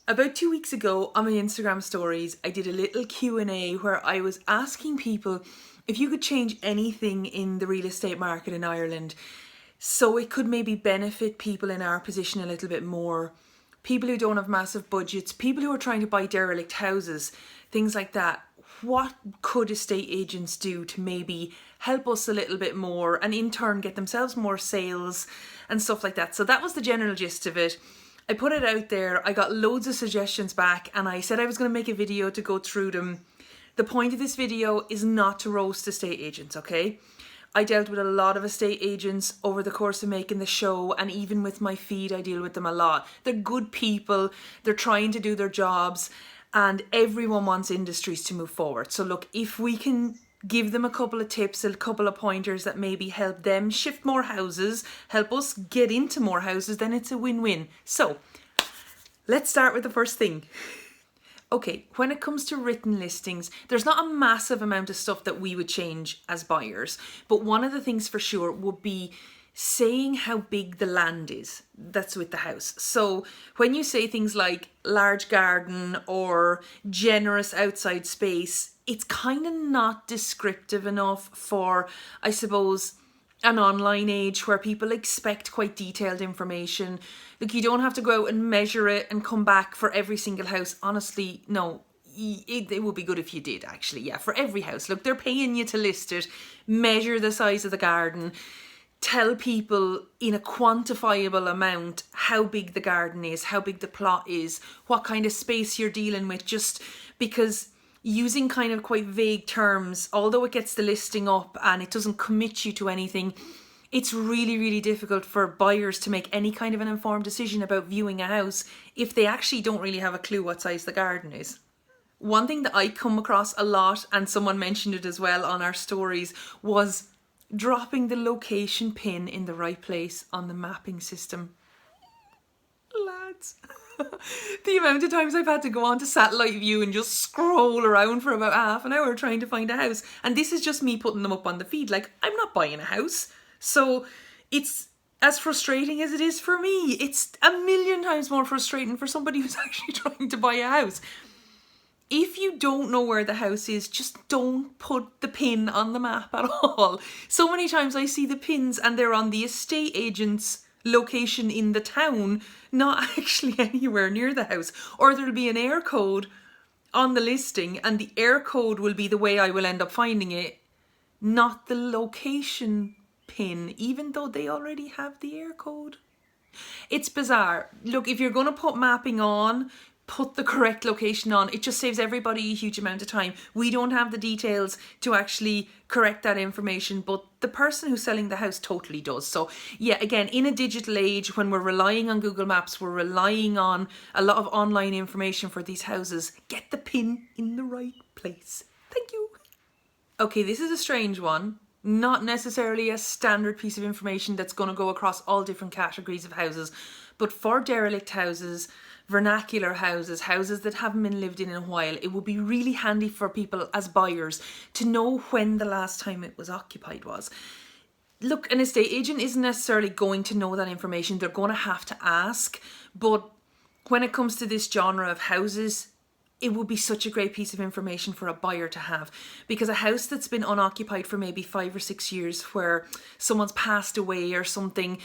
About 2 weeks ago on my Instagram stories, I did a little Q&A where I was asking people if you could change anything in the real estate market in Ireland so it could maybe benefit people in our position a little bit more. People who don't have massive budgets, people who are trying to buy derelict houses, things like that. What could estate agents do to maybe help us a little bit more and in turn get themselves more sales and stuff like that? So that was the general gist of it. I put it out there, I got loads of suggestions back, and I said I was going to make a video to go through them. The point of this video is not to roast estate agents, okay? I dealt with a lot of estate agents over the course of making the show, and even with my feed I deal with them a lot. They're good people, they're trying to do their jobs, and everyone wants industries to move forward. So look, if we can give them a couple of tips, a couple of pointers that maybe help them shift more houses, help us get into more houses, then it's a win-win. So let's start with the first thing. Okay, when it comes to written listings, there's not a massive amount of stuff that we would change as buyers, but one of the things for sure would be saying how big the land is that's with the house. So when you say things like large garden or generous outside space, it's kind of not descriptive enough for, I suppose, an online age where people expect quite detailed information. Look, you don't have to go out and measure it and come back for every single house. Honestly, no. It would be good if you did, actually. Yeah, for every house. Look, they're paying you to list it. Measure the size of the garden. Tell people in a quantifiable amount how big the garden is, how big the plot is, what kind of space you're dealing with, just because using kind of quite vague terms, although it gets the listing up and it doesn't commit you to anything, it's really, really difficult for buyers to make any kind of an informed decision about viewing a house if they actually don't really have a clue what size the garden is. One thing that I come across a lot, and someone mentioned it as well on our stories, was dropping the location pin in the right place on the mapping system. Lads, the amount of times I've had to go on to Satellite View and just scroll around for about half an hour trying to find a house. And this is just me putting them up on the feed. Like, I'm not buying a house. So it's as frustrating as it is for me. It's a million times more frustrating for somebody who's actually trying to buy a house. If you don't know where the house is, just don't put the pin on the map at all. So many times I see the pins and they're on the estate agent's location in the town, not actually anywhere near the house. Or there'll be an air code on the listing and the air code will be the way I will end up finding it, not the location pin, even though they already have the air code. It's bizarre. Look, if you're going to put mapping on, put the correct location on. It just saves everybody a huge amount of time. We don't have the details to actually correct that information, but the person who's selling the house totally does. So yeah, again, in a digital age, when we're relying on Google Maps, we're relying on a lot of online information for these houses. Get the pin in the right place. Thank you. Okay, this is a strange one. Not necessarily a standard piece of information that's going to go across all different categories of houses, but for derelict houses, vernacular houses, houses that haven't been lived in a while, it would be really handy for people as buyers to know when the last time it was occupied was. Look, an estate agent isn't necessarily going to know that information. They're going to have to ask, but when it comes to this genre of houses, it would be such a great piece of information for a buyer to have, because a house that's been unoccupied for maybe 5 or 6 years where someone's passed away or something,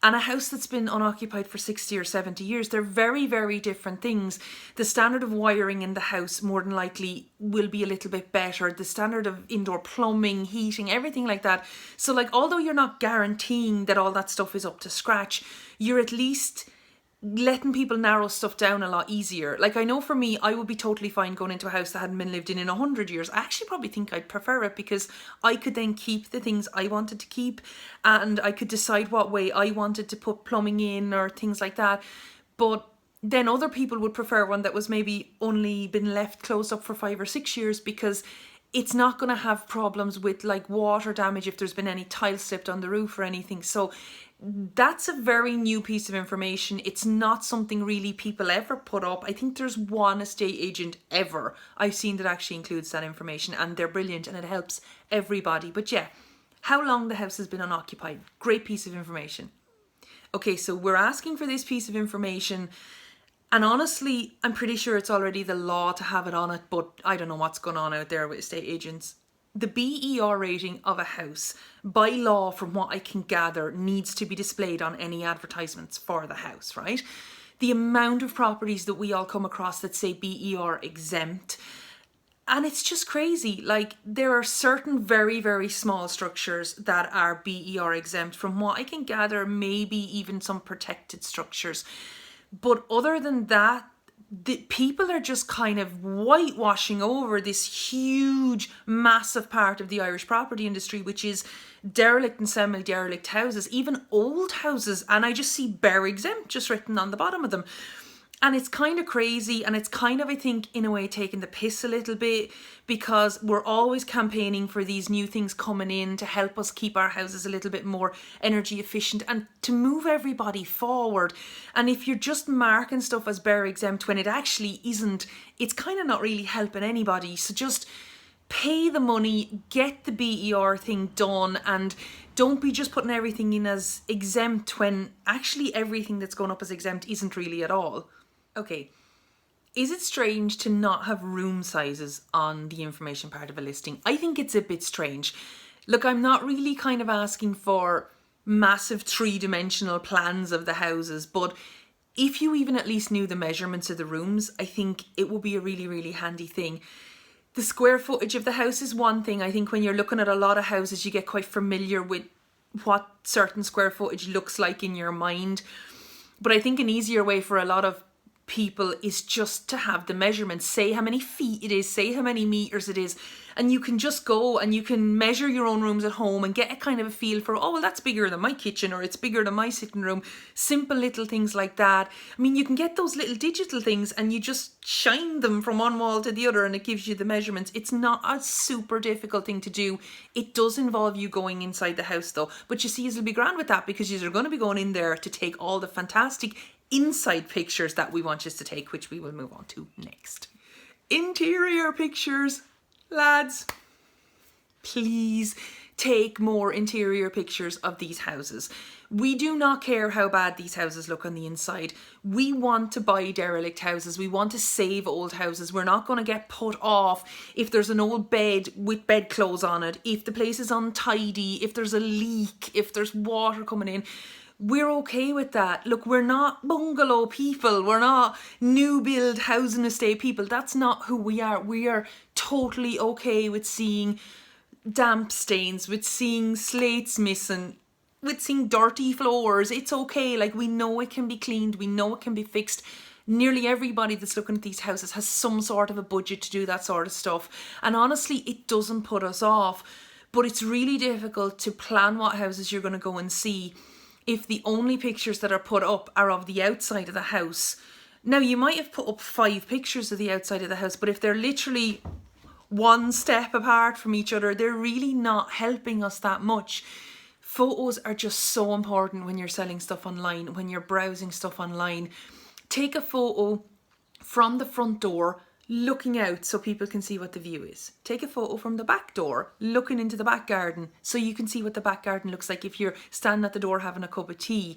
and a house that's been unoccupied for 60 or 70 years, they're very, very different things. The standard of wiring in the house more than likely will be a little bit better. The standard of indoor plumbing, heating, everything like that. So like, although you're not guaranteeing that all that stuff is up to scratch, you're at least letting people narrow stuff down a lot easier. Like, I know for me, I would be totally fine going into a house that hadn't been lived in 100 years. I actually probably think I'd prefer it, because I could then keep the things I wanted to keep and I could decide what way I wanted to put plumbing in or things like that. But then other people would prefer one that was maybe only been left closed up for 5 or 6 years, because it's not going to have problems with like water damage if there's been any tile slipped on the roof or anything. So that's a very new piece of information. It's not something really people ever put up. I think there's one estate agent ever I've seen that actually includes that information, and they're brilliant and it helps everybody. But yeah, how long the house has been unoccupied. Great piece of information. Okay, so we're asking for this piece of information And honestly, I'm pretty sure it's already the law to have it on it, but I don't know what's going on out there with estate agents. The BER rating of a house, by law, from what I can gather, needs to be displayed on any advertisements for the house, right? The amount of properties that we all come across that say BER exempt, and it's just crazy. Like, there are certain very, very small structures that are BER exempt. From what I can gather, maybe even some protected structures. But other than that, the people are just kind of whitewashing over this huge, massive part of the Irish property industry, which is derelict and semi-derelict houses, even old houses. And I just see BER exempt just written on the bottom of them. And it's kind of crazy, and it's kind of, I think, in a way, taking the piss a little bit, because we're always campaigning for these new things coming in to help us keep our houses a little bit more energy efficient and to move everybody forward. And if you're just marking stuff as BER exempt when it actually isn't, it's kind of not really helping anybody. So just pay the money, get the BER thing done, and don't be just putting everything in as exempt when actually everything that's going up as exempt isn't really at all. Okay, is it strange to not have room sizes on the information part of a listing? I think it's a bit strange. Look, I'm not really kind of asking for massive three-dimensional plans of the houses, but if you even at least knew the measurements of the rooms, I think it would be a really, really handy thing. The square footage of the house is one thing. I think when you're looking at a lot of houses, you get quite familiar with what certain square footage looks like in your mind. But I think an easier way for a lot of people is just to have the measurements, say how many feet it is, say how many meters it is, and you can just go and you can measure your own rooms at home and get a kind of a feel for, oh, well, that's bigger than my kitchen, or it's bigger than my sitting room. Simple little things like that. I mean, you can get those little digital things and you just shine them from one wall to the other and it gives you the measurements. It's not a super difficult thing to do. It does involve you going inside the house though, but you see, you'll be grand with that because you're going to be going in there to take all the fantastic inside pictures that we want you to take, which we will move on to next. Interior pictures. Lads, please take more interior pictures of these houses. We do not care how bad these houses look on the inside. We want to buy derelict houses. We want to save old houses. We're not going to get put off if there's an old bed with bedclothes on it, if the place is untidy, if there's a leak, if there's water coming in. We're okay with that. Look, we're not bungalow people. We're not new build housing estate people. That's not who we are. We are totally okay with seeing damp stains, with seeing slates missing, with seeing dirty floors. It's okay. Like, we know it can be cleaned. We know it can be fixed. Nearly everybody that's looking at these houses has some sort of a budget to do that sort of stuff. And honestly, it doesn't put us off. But it's really difficult to plan what houses you're going to go and see if the only pictures that are put up are of the outside of the house. Now, you might have put up 5 pictures of the outside of the house, but if they're literally one step apart from each other, they're really not helping us that much. Photos are just so important when you're selling stuff online, when you're browsing stuff online. Take a photo from the front door, looking out so people can see what the view is. Take a photo from the back door, looking into the back garden so you can see what the back garden looks like if you're standing at the door having a cup of tea.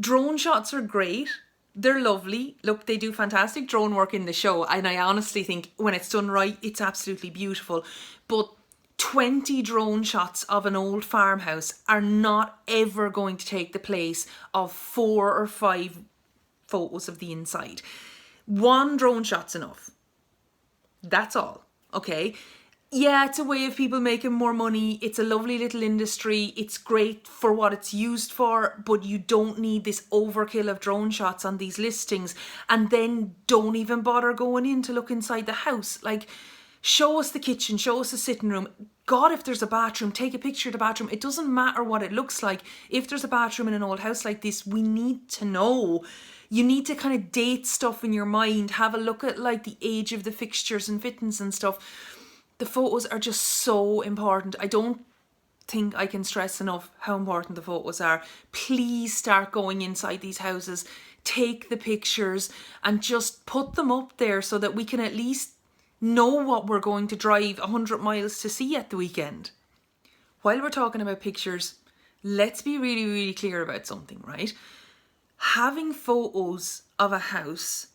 Drone shots are great. They're lovely. Look, they do fantastic drone work in the show, and I honestly think when it's done right, it's absolutely beautiful. But 20 drone shots of an old farmhouse are not ever going to take the place of 4 or 5 photos of the inside. 1 drone shot's enough. That's all, okay? Yeah, it's a way of people making more money. It's a lovely little industry. It's great for what it's used for, but you don't need this overkill of drone shots on these listings. And then don't even bother going in to look inside the house. Like, show us the kitchen, show us the sitting room. God, if there's a bathroom, take a picture of the bathroom. It doesn't matter what it looks like. If there's a bathroom in an old house like this, we need to know. You need to kind of date stuff in your mind. Have a look at like the age of the fixtures and fittings and stuff. The photos are just so important. I don't think I can stress enough how important the photos are. Please start going inside these houses. Take the pictures and just put them up there so that we can at least know what we're going to drive 100 miles to see at the weekend. While we're talking about pictures, let's be really, really clear about something, right? Having photos of a house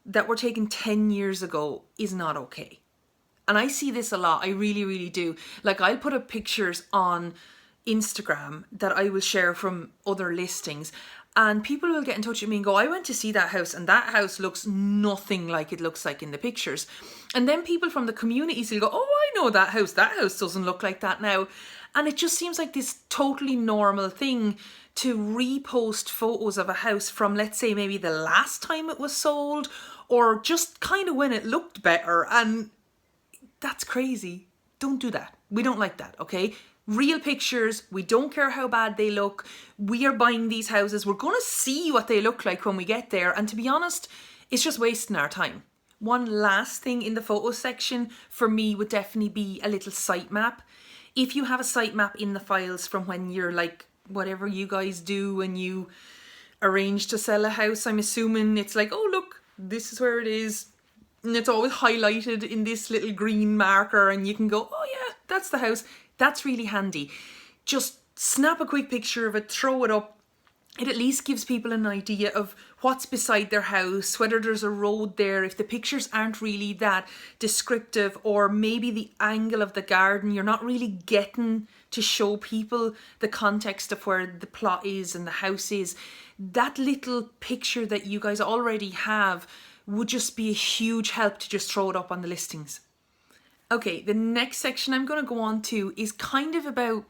that were taken 10 years ago is not okay. And I see this a lot. I really, really do. Like, I'll put up pictures on Instagram that I will share from other listings, and people will get in touch with me and go, I went to see that house and that house looks nothing like it looks like in the pictures. And then people from the communities will go, oh, I know that house doesn't look like that now. And it just seems like this totally normal thing to repost photos of a house from, let's say, maybe the last time it was sold, or just kind of when it looked better. And that's crazy. Don't do that. We don't like that, okay? Real pictures. We don't care how bad they look. We are buying these houses. We're going to see what they look like when we get there. And to be honest, it's just wasting our time. One last thing in the photo section for me would definitely be a little site map. If you have a site map in the files from when you're like, whatever you guys do when you arrange to sell a house, I'm assuming it's like, oh, look, this is where it is. And it's always highlighted in this little green marker, and you can go, oh yeah, that's the house. That's really handy. Just snap a quick picture of it, throw it up. It at least gives people an idea of what's beside their house, whether there's a road there, if the pictures aren't really that descriptive, or maybe the angle of the garden, you're not really getting to show people the context of where the plot is and the house is. That little picture that you guys already have would just be a huge help to just throw it up on the listings. Okay, the next section I'm going to go on to is kind of about,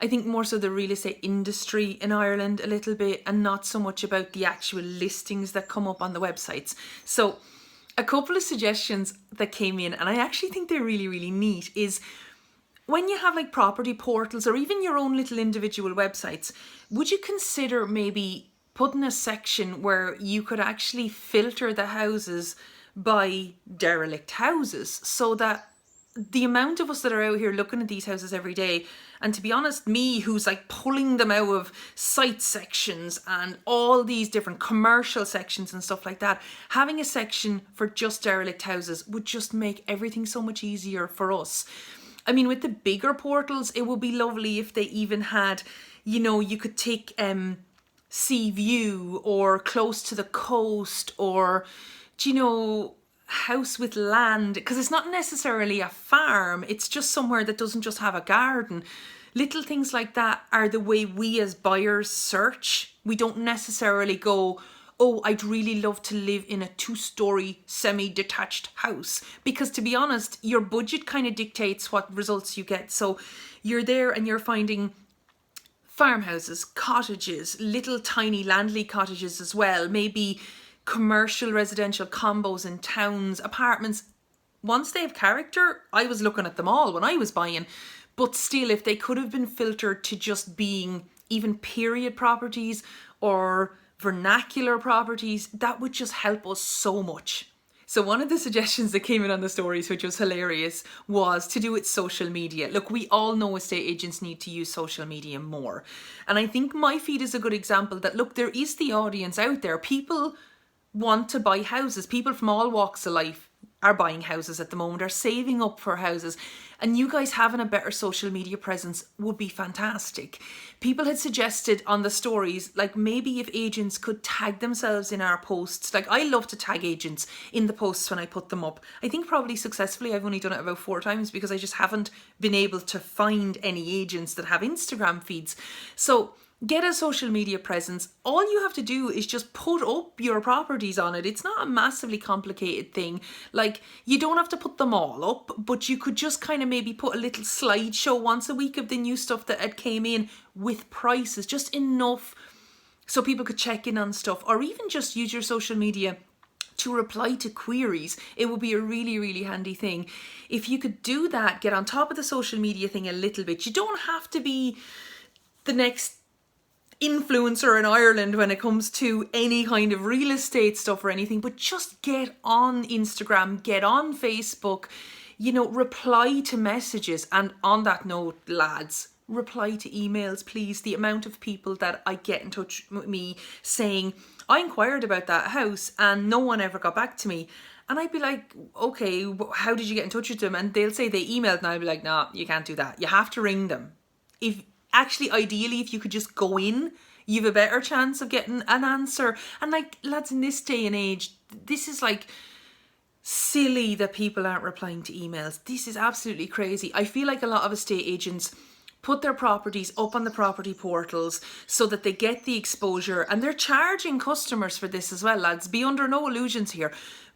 I think, more so the real estate industry in Ireland a little bit, and not so much about the actual listings that come up on the websites. So a couple of suggestions that came in, and I actually think they're really, really neat, is when you have like property portals or even your own little individual websites, would you consider maybe putting a section where you could actually filter the houses by derelict houses, so that the amount of us that are out here looking at these houses every day, and to be honest, me who's like pulling them out of site sections and all these different commercial sections and stuff like that, having a section for just derelict houses would just make everything so much easier for us. I mean, with the bigger portals, it would be lovely if they even had, you know, you could take Sea View or close to the coast, or, do you know, house with land, because it's not necessarily a farm, it's just somewhere that doesn't just have a garden. Little things like that are the way we as buyers search. We don't necessarily go, oh, I'd really love to live in a 2-story semi-detached house, because to be honest, your budget kind of dictates what results you get. So you're there and you're finding farmhouses, cottages, little tiny Landleague cottages as well, maybe commercial residential combos in towns, apartments. Once they have character, I was looking at them all when I was buying, but still, if they could have been filtered to just being even period properties or vernacular properties, that would just help us so much. So one of the suggestions that came in on the stories, which was hilarious, was to do with social media. Look, we all know estate agents need to use social media more. And I think my feed is a good example that, look, there is the audience out there. People want to buy houses. People from all walks of life are buying houses at the moment, are saving up for houses, and you guys having a better social media presence would be fantastic. People had suggested on the stories, like maybe if agents could tag themselves in our posts. Like, I love to tag agents in the posts when I put them up. I think probably successfully. I've only done it about 4 times because I just haven't been able to find any agents that have Instagram feeds. So get a social media presence. All you have to do is just put up your properties on it. It's not a massively complicated thing. Like, you don't have to put them all up, but you could just kind of maybe put a little slideshow once a week of the new stuff that had came in with prices, just enough so people could check in on stuff, or even just use your social media to reply to queries. It would be a really, really handy thing. If you could do that, get on top of the social media thing a little bit. You don't have to be the next influencer in Ireland when it comes to any kind of real estate stuff or anything, but just get on Instagram, get on Facebook, you know, reply to messages. And on that note, lads, reply to emails, please. The amount of people that I get in touch with me saying, I inquired about that house and no one ever got back to me. And I'd be like, okay, how did you get in touch with them? And they'll say they emailed, and I'd be like, no, you can't do that. You have to ring them. Ideally, if you could just go in you've a better chance of getting an answer. And like, lads, in this day and age, this is like silly that people aren't replying to emails. This is absolutely crazy. I feel like a lot of estate agents put their properties up on the property portals so that they get the exposure, and they're charging customers for this as well, lads. Be under no illusions here.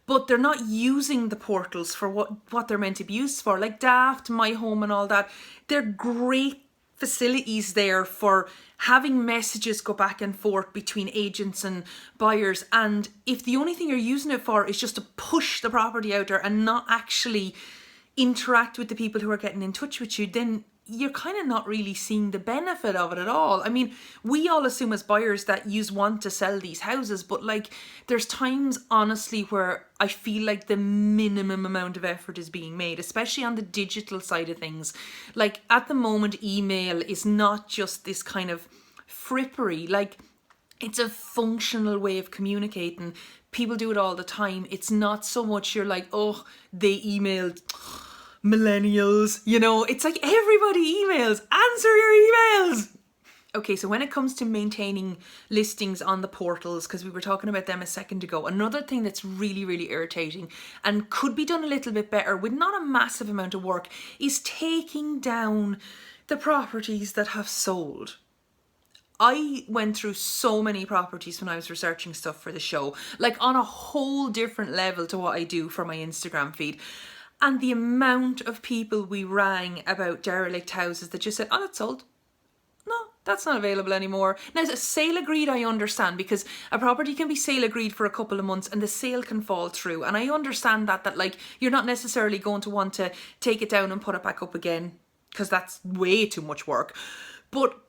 But they're not using the portals for what they're meant to be used for. Like Daft, My Home and all that. They're great facilities there for having messages go back and forth between agents and buyers. And if the only thing you're using it for is just to push the property out there and not actually interact with the people who are getting in touch with you, then you're kind of not really seeing the benefit of it at all. I mean, we all assume as buyers that yous want to sell these houses, but like, there's times honestly where I feel like the minimum amount of effort is being made, especially on the digital side of things. Like at the moment, email is not just this kind of frippery, like it's a functional way of communicating. People do it all the time. It's not so much you're like, oh, they emailed millennials, you know, it's like everybody emails, answer your emails. Okay, so when it comes to maintaining listings on the portals, because we were talking about them a second ago, another thing that's really, really irritating and could be done a little bit better with not a massive amount of work is taking down the properties that have sold. I went through so many properties when I was researching stuff for the show, like on a whole different level to what I do for my Instagram feed. And the amount of people we rang about derelict houses that just said, oh, that's sold. No, that's not available anymore. Now, a sale agreed, I understand, because a property can be sale agreed for a couple of months and the sale can fall through. And I understand that like, you're not necessarily going to want to take it down and put it back up again, because that's way too much work. But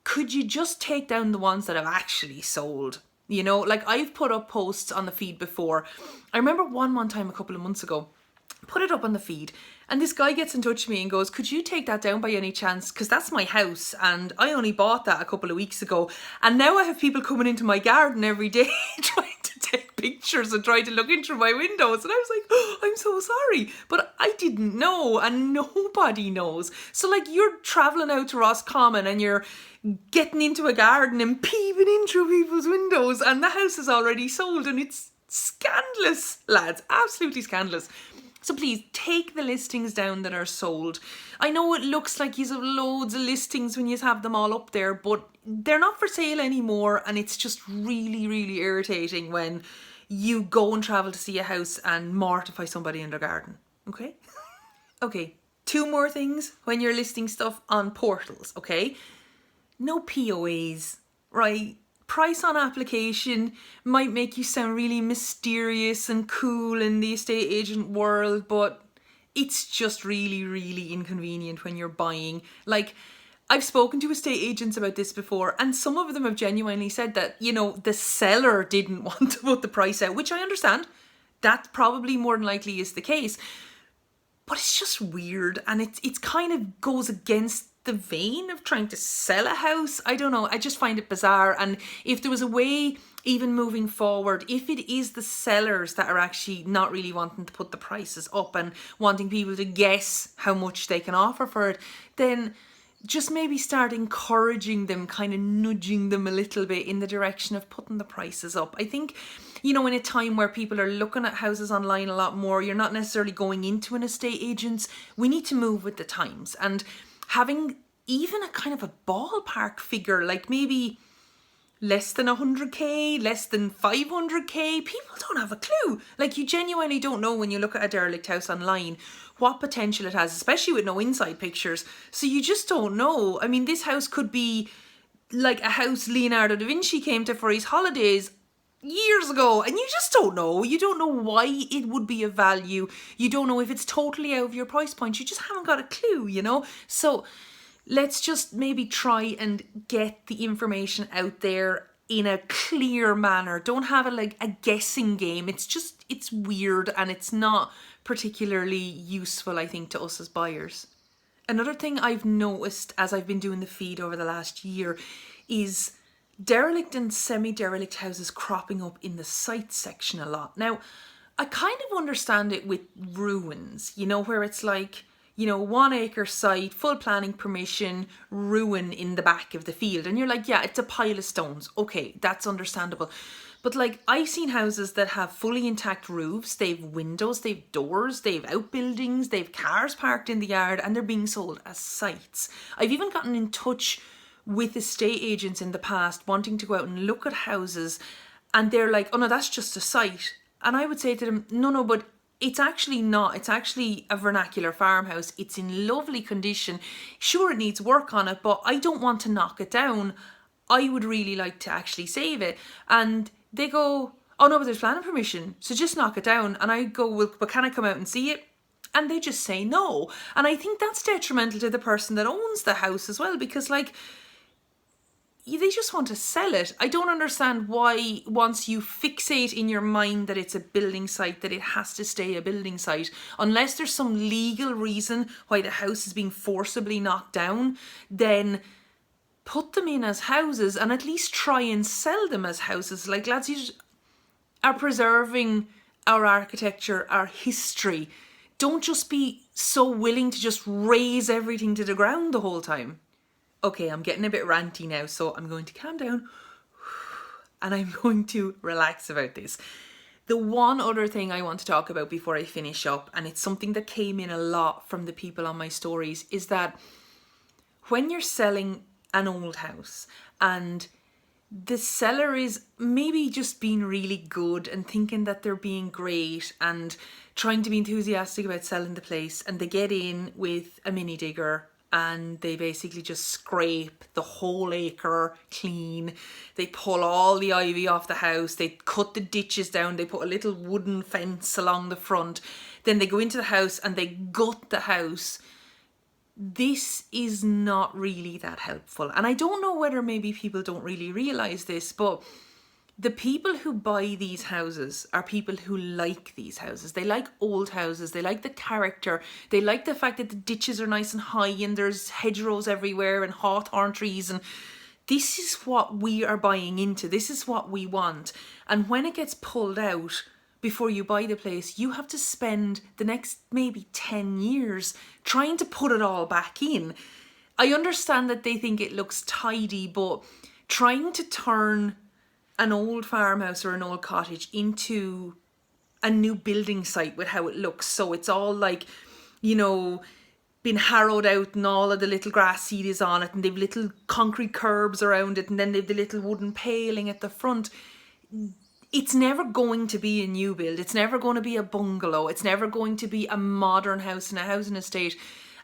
could you just take down the ones that have actually sold? You know, like I've put up posts on the feed before. I remember one time a couple of months ago, put it up on the feed, and this guy gets in touch with me and goes, could you take that down by any chance, because that's my house and I only bought that a couple of weeks ago, and now I have people coming into my garden every day trying to take pictures and trying to look in through my windows. And I was like, oh, I'm so sorry, but I didn't know, and nobody knows. So like, you're travelling out to Roscommon and you're getting into a garden and peeping in through people's windows, and the house is already sold, and it's scandalous, lads, absolutely scandalous. So please take the listings down that are sold. I know it looks like you have loads of listings when you have them all up there, but they're not for sale anymore, and it's just really, really irritating when you go and travel to see a house and mortify somebody in their garden. Okay? Okay, 2 more things when you're listing stuff on portals, okay? No POAs, right? Price on application might make you sound really mysterious and cool in the estate agent world, but it's just really, really inconvenient when you're buying. Like, I've spoken to estate agents about this before, and some of them have genuinely said that, you know, the seller didn't want to put the price out, which I understand. That probably more than likely is the case. But it's just weird, and it's kind of goes against the vein of trying to sell a house. I don't know, I just find it bizarre. And if there was a way, even moving forward, if it is the sellers that are actually not really wanting to put the prices up and wanting people to guess how much they can offer for it, then just maybe start encouraging them, kind of nudging them a little bit in the direction of putting the prices up. I think, you know, in a time where people are looking at houses online a lot more, you're not necessarily going into an estate agent's. We need to move with the times, and having even a kind of a ballpark figure, like maybe less than 100k, less than 500k, people don't have a clue. Like, you genuinely don't know when you look at a derelict house online what potential it has, especially with no inside pictures. So you just don't know. I mean, this house could be like a house Leonardo da Vinci came to for his holidays years ago, and you just don't know. You don't know why it would be of value. You don't know if it's totally out of your price point. You just haven't got a clue, you know? So let's just maybe try and get the information out there in a clear manner. Don't have it like a guessing game. It's weird, and it's not particularly useful, I think, to us as buyers. Another thing I've noticed as I've been doing the feed over the last year is derelict and semi-derelict houses cropping up in the sites section a lot. Now, I kind of understand it with ruins, you know, where it's like you know, 1 acre site, full planning permission, ruin in the back of the field. And you're like, yeah, it's a pile of stones. Okay, that's understandable. But like, I've seen houses that have fully intact roofs, they've windows, they've doors, they've outbuildings, they've cars parked in the yard, and they're being sold as sites. I've even gotten in touch with estate agents in the past wanting to go out and look at houses, and they're like, oh no, that's just a site. And I would say to them, no, but it's actually not. It's actually a vernacular farmhouse. It's in lovely condition. Sure, it needs work on it, but I don't want to knock it down. I would really like to actually save it. And they go, oh no, but there's planning permission, so just knock it down. And I go, well, but can I come out and see it? And they just say no. And I think that's detrimental to the person that owns the house as well, because like, they just want to sell it. I don't understand why once you fixate in your mind that it's a building site, that it has to stay a building site, unless there's some legal reason why the house is being forcibly knocked down. Then put them in as houses and at least try and sell them as houses. Like, lads, you are preserving our architecture, our history. Don't just be so willing to just raze everything to the ground the whole time. Okay, I'm getting a bit ranty now, so I'm going to calm down and I'm going to relax about this. The one other thing I want to talk about before I finish up, and it's something that came in a lot from the people on my stories, is that when you're selling an old house and the seller is maybe just being really good and thinking that they're being great and trying to be enthusiastic about selling the place, and they get in with a mini digger and they basically just scrape the whole acre clean. They pull all the ivy off the house, they cut the ditches down, they put a little wooden fence along the front, then they go into the house and they gut the house. This is not really that helpful. And I don't know whether maybe people don't really realise this, but the people who buy these houses are people who like these houses. They like old houses, they like the character, they like the fact that the ditches are nice and high and there's hedgerows everywhere and hawthorn trees, and this is what we are buying into, this is what we want. And when it gets pulled out before you buy the place, you have to spend the next maybe 10 years trying to put it all back in. I understand that they think it looks tidy, but trying to turn an old farmhouse or an old cottage into a new building site with how it looks, so it's all like, you know, been harrowed out and all of the little grass seed is on it and they've little concrete curbs around it and then they've the little wooden paling at the front. It's never going to be a new build. It's never going to be a bungalow. It's never going to be a modern house in a housing estate.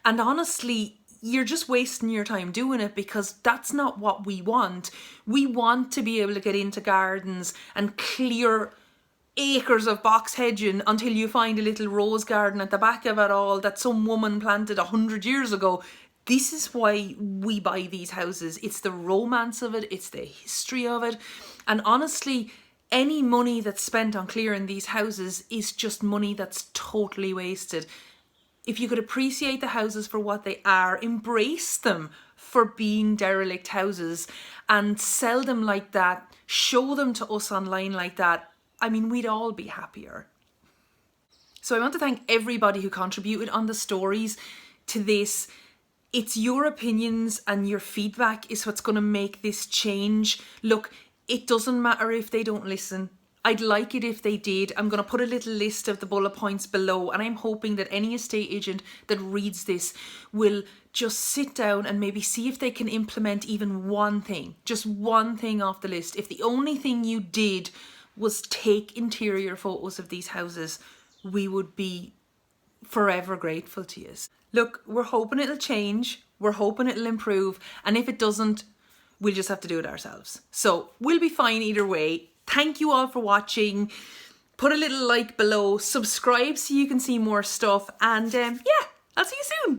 And honestly, you're just wasting your time doing it, because that's not what we want. We want to be able to get into gardens and clear acres of box hedging until you find a little rose garden at the back of it all that some woman planted 100 years ago. This is why we buy these houses. It's the romance of it. It's the history of it. And honestly, any money that's spent on clearing these houses is just money that's totally wasted. If you could appreciate the houses for what they are, embrace them for being derelict houses and sell them like that, show them to us online like that, I mean, we'd all be happier. So I want to thank everybody who contributed on the stories to this. It's your opinions and your feedback is what's going to make this change. Look, it doesn't matter if they don't listen. I'd like it if they did. I'm going to put a little list of the bullet points below, and I'm hoping that any estate agent that reads this will just sit down and maybe see if they can implement even one thing, just one thing off the list. If the only thing you did was take interior photos of these houses, we would be forever grateful to you. Look, we're hoping it'll change. We're hoping it'll improve. And if it doesn't, we'll just have to do it ourselves. So we'll be fine either way. Thank you all for watching. Put a little like below, subscribe so you can see more stuff, and yeah, I'll see you soon.